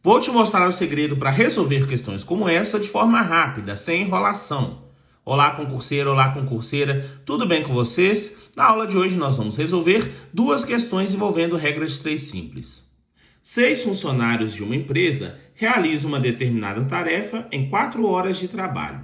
Vou te mostrar o segredo para resolver questões como essa de forma rápida, sem enrolação. Olá, concurseiro, olá, concurseira, tudo bem com vocês? Na aula de hoje nós vamos resolver duas questões envolvendo regras de 3 simples. 6 funcionários de uma empresa realizam uma determinada tarefa em 4 horas de trabalho.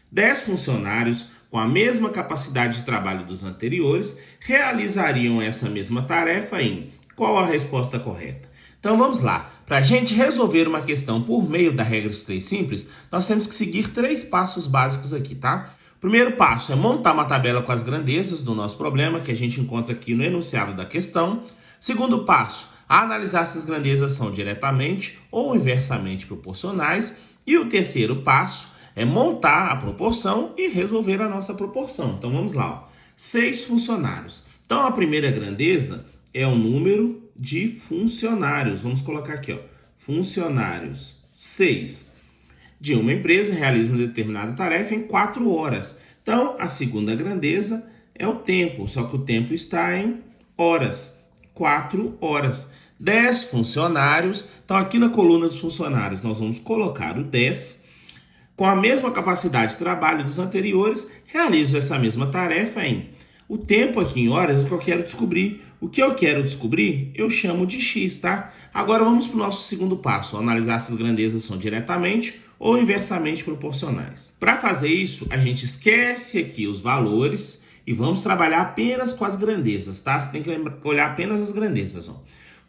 10 funcionários com a mesma capacidade de trabalho dos anteriores realizariam essa mesma tarefa em... Qual a resposta correta? Então vamos lá. Para a gente resolver uma questão por meio da regra de 3 simples, nós temos que seguir 3 passos básicos aqui, tá? O primeiro passo é montar uma tabela com as grandezas do nosso problema, que a gente encontra aqui no enunciado da questão. Segundo passo, analisar se as grandezas são diretamente ou inversamente proporcionais. E o terceiro passo é montar a proporção e resolver a nossa proporção. Então vamos lá. 6 funcionários. Então a primeira grandeza é o número de funcionários. Vamos colocar aqui, funcionários. 6. De uma empresa realiza uma determinada tarefa em 4 horas. Então, a segunda grandeza é o tempo, só que o tempo está em horas. 4 horas. 10 funcionários. Então, aqui na coluna dos funcionários, nós vamos colocar o 10. Com a mesma capacidade de trabalho dos anteriores, realizam essa mesma tarefa em... O tempo aqui em horas é o que eu quero descobrir. O que eu quero descobrir, eu chamo de x, tá? Agora vamos para o nosso segundo passo, analisar se as grandezas são diretamente ou inversamente proporcionais. Para fazer isso, a gente esquece aqui os valores e vamos trabalhar apenas com as grandezas, tá? Você tem que olhar apenas as grandezas, ó.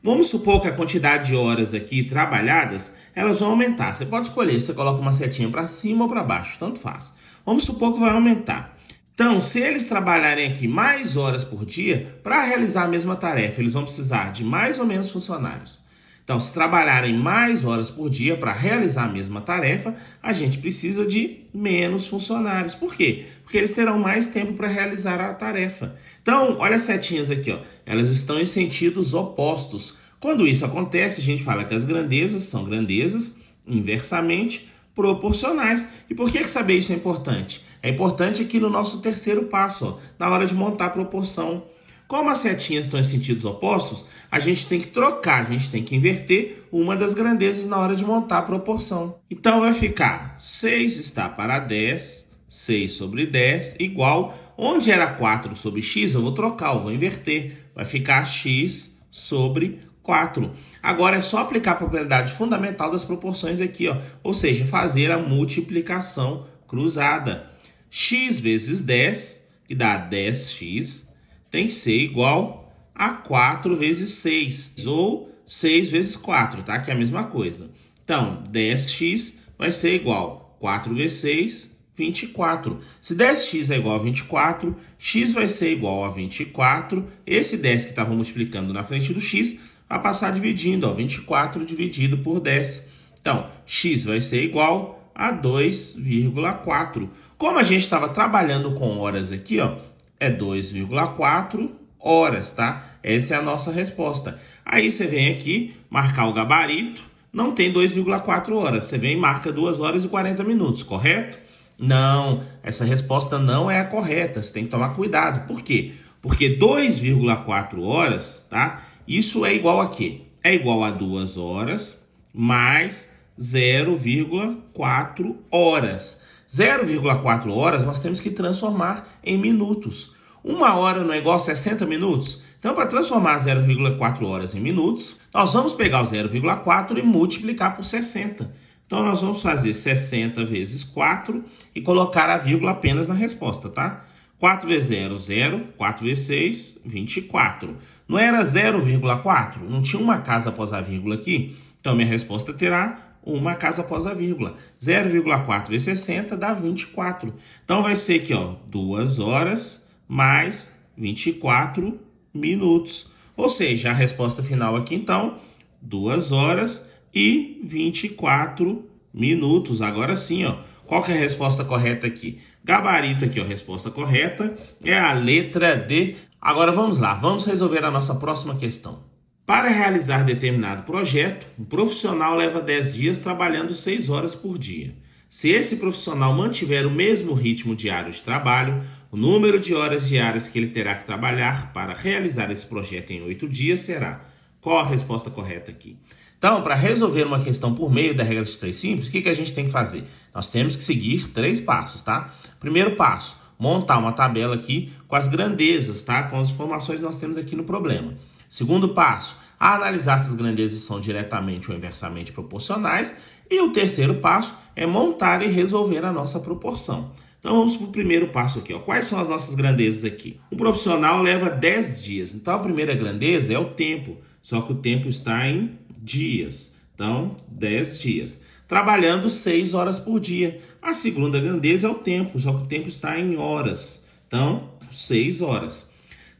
Vamos supor que a quantidade de horas aqui trabalhadas, elas vão aumentar. Você pode escolher, você coloca uma setinha para cima ou para baixo, tanto faz. Vamos supor que vai aumentar. Então, se eles trabalharem aqui mais horas por dia, para realizar a mesma tarefa, eles vão precisar de mais ou menos funcionários. Então, se trabalharem mais horas por dia para realizar a mesma tarefa, a gente precisa de menos funcionários. Por quê? Porque eles terão mais tempo para realizar a tarefa. Então, olha as setinhas aqui, ó. Elas estão em sentidos opostos. Quando isso acontece, a gente fala que as grandezas são grandezas inversamente proporcionais. E por que saber isso é importante? É importante aqui no nosso terceiro passo, ó, na hora de montar a proporção. Como as setinhas estão em sentidos opostos, a gente tem que trocar, a gente tem que inverter uma das grandezas na hora de montar a proporção. Então vai ficar 6 está para 10, 6 sobre 10, igual, onde era 4 sobre x, eu vou trocar, eu vou inverter. Vai ficar x sobre 4. Agora é só aplicar a propriedade fundamental das proporções aqui, ó, ou seja, fazer a multiplicação cruzada. X vezes 10, que dá 10x, tem que ser igual a 4 vezes 6, ou 6 vezes 4, tá? Que é a mesma coisa. Então, 10x vai ser igual a 4 vezes 6, 24. Se 10x é igual a 24, x vai ser igual a 24. Esse 10 que estava multiplicando na frente do x vai passar dividindo, ó, 24 dividido por 10. Então, x vai ser igual a 2,4. Como a gente estava trabalhando com horas aqui, ó, é 2,4 horas, tá? Essa é a nossa resposta. Aí você vem aqui, marcar o gabarito, não tem 2,4 horas. Você vem e marca 2 horas e 40 minutos, correto? Não, essa resposta não é a correta. Você tem que tomar cuidado. Por quê? Porque 2,4 horas, tá? Isso é igual a quê? É igual a 2 horas mais 0,4 horas. 0,4 horas nós temos que transformar em minutos. 1 hora não é igual a 60 minutos? Então, para transformar 0,4 horas em minutos, nós vamos pegar o 0,4 e multiplicar por 60. Então, nós vamos fazer 60 vezes 4 e colocar a vírgula apenas na resposta, tá? 4 vezes 0, 0. 4 vezes 6, 24. Não era 0,4? Não tinha uma casa após a vírgula aqui? Então, minha resposta terá uma casa após a vírgula. 0,4 vezes 60 dá 24. Então, vai ser aqui, ó, 2 horas mais 24 minutos. Ou seja, a resposta final aqui, então, 2 horas e 24 minutos. Agora sim, ó, qual que é a resposta correta aqui? Gabarito aqui, ó, a resposta correta é a letra D. Agora vamos lá, vamos resolver a nossa próxima questão. Para realizar determinado projeto, um profissional leva 10 dias trabalhando 6 horas por dia. Se esse profissional mantiver o mesmo ritmo diário de trabalho, o número de horas diárias que ele terá que trabalhar para realizar esse projeto em 8 dias será... Qual a resposta correta aqui? Então, Então, para resolver uma questão por meio da regra de 3 simples, o que a gente tem que fazer? Nós temos que seguir 3 passos, tá? Primeiro passo, montar uma tabela aqui com as grandezas, tá? Com as informações que nós temos aqui no problema. Segundo passo, analisar se as grandezas são diretamente ou inversamente proporcionais. E o terceiro passo é montar e resolver a nossa proporção. Então vamos para o primeiro passo aqui, ó. Quais são as nossas grandezas aqui? Um profissional leva 10 dias, então a primeira grandeza é o tempo, só que o tempo está em dias, então 10 dias. Trabalhando 6 horas por dia. A segunda grandeza é o tempo, só que o tempo está em horas, então 6 horas.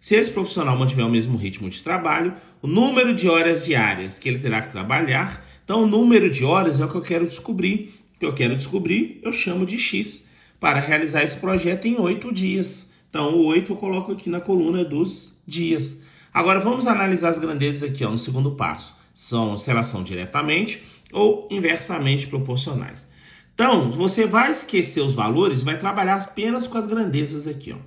Se esse profissional mantiver o mesmo ritmo de trabalho, o número de horas diárias que ele terá que trabalhar, então o número de horas é o que eu quero descobrir. O que eu quero descobrir, eu chamo de X, para realizar esse projeto em 8 dias. Então o 8 eu coloco aqui na coluna dos dias. Agora vamos analisar as grandezas aqui, ó, no segundo passo. Se elas são diretamente ou inversamente proporcionais. Então, você vai esquecer os valores, vai trabalhar apenas com as grandezas aqui, ó.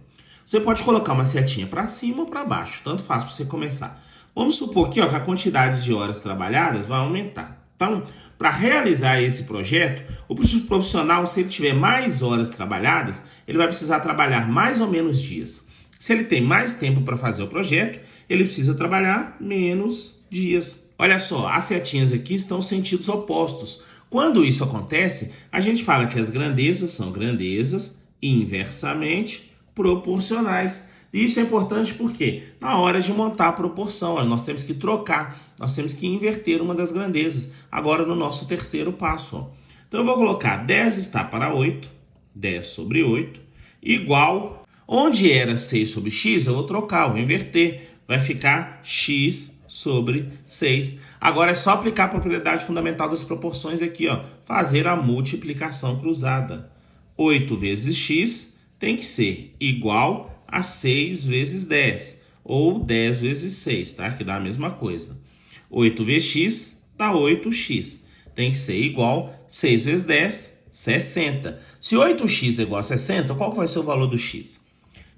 Você pode colocar uma setinha para cima ou para baixo, tanto faz para você começar. Vamos supor aqui, ó, que a quantidade de horas trabalhadas vai aumentar. Então, para realizar esse projeto, o profissional, se ele tiver mais horas trabalhadas, ele vai precisar trabalhar mais ou menos dias. Se ele tem mais tempo para fazer o projeto, ele precisa trabalhar menos dias. Olha só, as setinhas aqui estão sentidos opostos. Quando isso acontece, a gente fala que as grandezas são grandezas inversamente proporcionais. E isso é importante porque na hora de montar a proporção, olha, nós temos que trocar, nós temos que inverter uma das grandezas. Agora no nosso terceiro passo, ó. Então eu vou colocar 10 está para 8, 10 sobre 8, igual, onde era 6 sobre x, eu vou trocar, eu vou inverter, vai ficar x sobre 6. Agora é só aplicar a propriedade fundamental das proporções aqui, ó, fazer a multiplicação cruzada. 8 vezes x tem que ser igual a 6 vezes 10, ou 10 vezes 6, tá? Que dá a mesma coisa. 8 vezes x dá 8x. Tem que ser igual 6 vezes 10, 60. Se 8x é igual a 60, qual que vai ser o valor do x?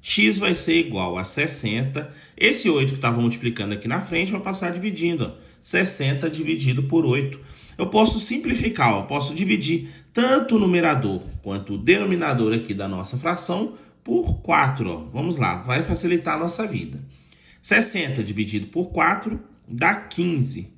X vai ser igual a 60. Esse 8 que estava multiplicando aqui na frente vai passar dividindo, ó. 60 dividido por 8. Eu posso simplificar, ó. Posso dividir tanto o numerador quanto o denominador aqui da nossa fração por 4, ó. Vamos lá, vai facilitar a nossa vida. 60 dividido por 4 dá 15.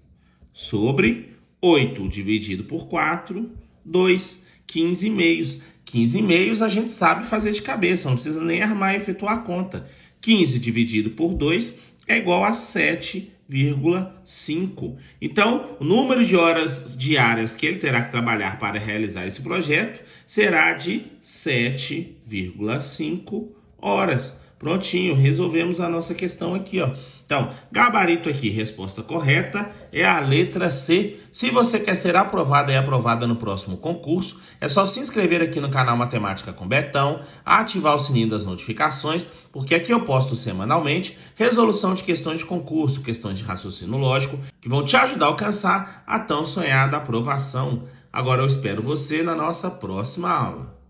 Sobre 8 dividido por 4, 2. 15 meios. 15 meios a gente sabe fazer de cabeça, não precisa nem armar e efetuar a conta. 15 dividido por 2 é igual a 7,5. Então, o número de horas diárias que ele terá que trabalhar para realizar esse projeto será de 7,5 horas. Prontinho, resolvemos a nossa questão aqui, ó. Então, gabarito aqui, resposta correta é a letra C. Se você quer ser aprovado e aprovada no próximo concurso, é só se inscrever aqui no canal Matemática com Betão, ativar o sininho das notificações, porque aqui eu posto semanalmente resolução de questões de concurso, questões de raciocínio lógico, que vão te ajudar a alcançar a tão sonhada aprovação. Agora eu espero você na nossa próxima aula.